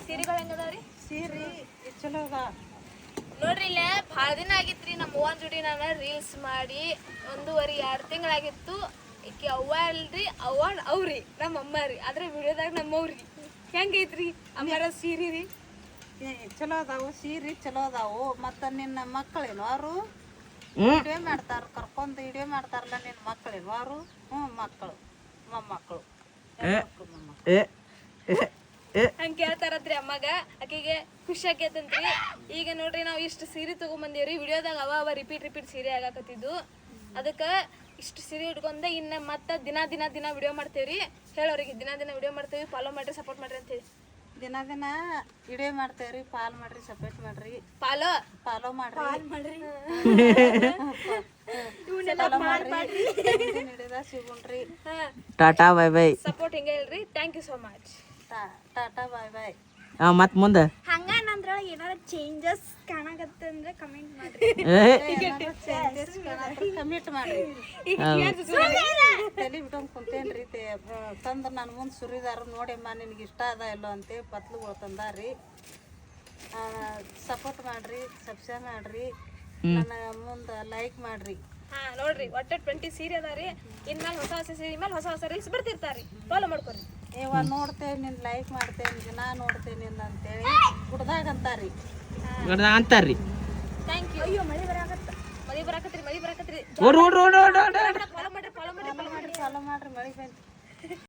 ಸೀರೆಗಳು ಹೆಂಗದಾವ್ರಿ? ಸೀರೆ ಚಲೋ ಅದ ನೋಡ್ರಿ ಇಲ್ಲೇ ಭಾಳ ದಿನ ಆಗಿತ್ರಿ ನಮ್ಮ ಅವ್ವನ ಜೋಡಿ ನಾನು ರೀಲ್ಸ್ ಮಾಡಿ 1.5-2 ತಿಂಗಳಾಗಿತ್ತು. ಈಕಿ ಅವ್ವ ಅಲ್ರಿ, ಅವ್ರಿ ನಮ್ಮ ಅಮ್ಮ ರೀ. ಆದ್ರೆ ವಿಡಿಯೋದಾಗ ನಮ್ಮವ್ರಿ. ಹೆಂಗೈತ್ರಿ ಅಮ್ಮರ ಸೀರೆ ರೀ? ಚಲೋ ಅದಾವು ಸೀರೆ ಚಲೋ ಅದಾವು. ಮತ್ತು ನಿನ್ನ ಮಕ್ಕಳೇನು ಅವರು ವಿಡಿಯೋ ಮಾಡ್ತಾರ, ಕರ್ಕೊಂಡು ವಿಡಿಯೋ ಮಾಡ್ತಾರಲ್ಲ ನಿನ್ನ ಮಕ್ಕಳೇನು ಅವರು? ಮಕ್ಕಳು ಮೊಮ್ಮಕ್ಕಳು ಹಂಗೆ ಕೇಳ್ತಾರತ್ರಿ ಅಮ್ಮಗ. ಆಕೆಗೆ ಖುಷಿ ಆಕೈತಂತ್ರಿ. ಈಗ ನೋಡ್ರಿ ನಾವು ಇಷ್ಟು ಸೀರೆ ತಗೊಂಬಂದೇವ್ರಿ. ವಿಡಿಯೋದಾಗ ಅವ ರಿಪೀಟ್ ಸೀರೆ ಆಗಾಕತ್ತಿದ್ದು. ಅದಕ್ಕೆ ಇಷ್ಟು ಸೀರೆ ಇಟ್ಕೊಂಡೆ ಇನ್ನು ಮತ್ತೆ ದಿನ ವಿಡಿಯೋ ಮಾಡ್ತೇವ್ರಿ. ಹೇಳೋರಿಗೆ ದಿನ ವಿಡಿಯೋ ಮಾಡ್ತೇವಿ, ಫಾಲೋ ಮಾಡ್ರಿ, ಸಪೋರ್ಟ್ ಮಾಡ್ರಿ ಅಂತೇಳಿ. ದಿನ ವಿಡಿಯೋ ಮಾಡ್ತೇವ್ರಿ. ಫಾಲ್ ಮಾಡ್ರಿ, ಸಪೋರ್ಟ್ ಮಾಡ್ರಿ, ಫಾಲೋ ಮಾಡ್ರಿ ಸಿಗುಣ್ರಿ. Tata bye bye. ಸಪೋರ್ಟ್ ಹಿಂಗೆ ಹೇಳ್ರಿ. Thank you so much. Tata bye bye. ಮತ್ ಮುಂದೆ ಹಂಗ ನಂದ್ರೊಳಗೆ ಏನಾರ ಚೇಂಜಸ್ ಕಾಣಕತ್ತೆ ಅಂದ್ರೆ ಕಮೆಂಟ್ ಮಾಡ್ರಿ. ಕಮಿಟ್ ಮಾಡ್ರಿ. ತಲೆ ಬಿಟ್ಕೊಂಡ್ ಕುಂತೇನ್ರಿ. ತಂದು ನನ್ನ ಮುಂದೆ ಸುರಿದಾರ ನೋಡಿಮ್ಮ ನಿನಗೆ ಇಷ್ಟ ಅದ ಇಲ್ಲೋ ಅಂತೇಳಿ ಪತ್ಲುಗಳು ತಂದಾರಿ. ಸಪೋರ್ಟ್ ಮಾಡ್ರಿ, ಸಬ್ಸ್ಕ್ರೈಬ್ ಮಾಡ್ರಿ, ನನ್ನ ಮುಂದೆ ಲೈಕ್ ಮಾಡ್ರಿ. ನೋಡ್ರಿ ಒಟ್ಟೆ 20 ಸೀರೆ ಅದಾರಿ. ಇನ್ಮೇಲೆ ಹೊಸ ಸೀರೆ ಮೇಲೆ ಹೊಸ ರೀಲ್ಸ್ ಬರ್ತಿರ್ತಾರಿ. ಫಾಲೋ ಮಾಡ್ಕೊರಿ. ನೋಡ್ತೇವೆ ನಿನ್ ಲೈಕ್ ಮಾಡ್ತೇನೆ, ದಿನ ನೋಡ್ತೇನೆ ನಿನ್ನ ಅಂತೇಳಿ ಗುಡ್ದಾಗ ಅಂತಾರಿ ಅಂತಾರ್ರಿ. Thank you. ಅಯ್ಯೋ ಮಳಿ ಬರಾಕತ್ರಿ. ಓಡ್ರಿ ಫಾಲೋ ಮಾಡ್ರಿ ಫಾಲೋ ಮಾಡ್ರಿ ಮಳಿ ಬಂತು.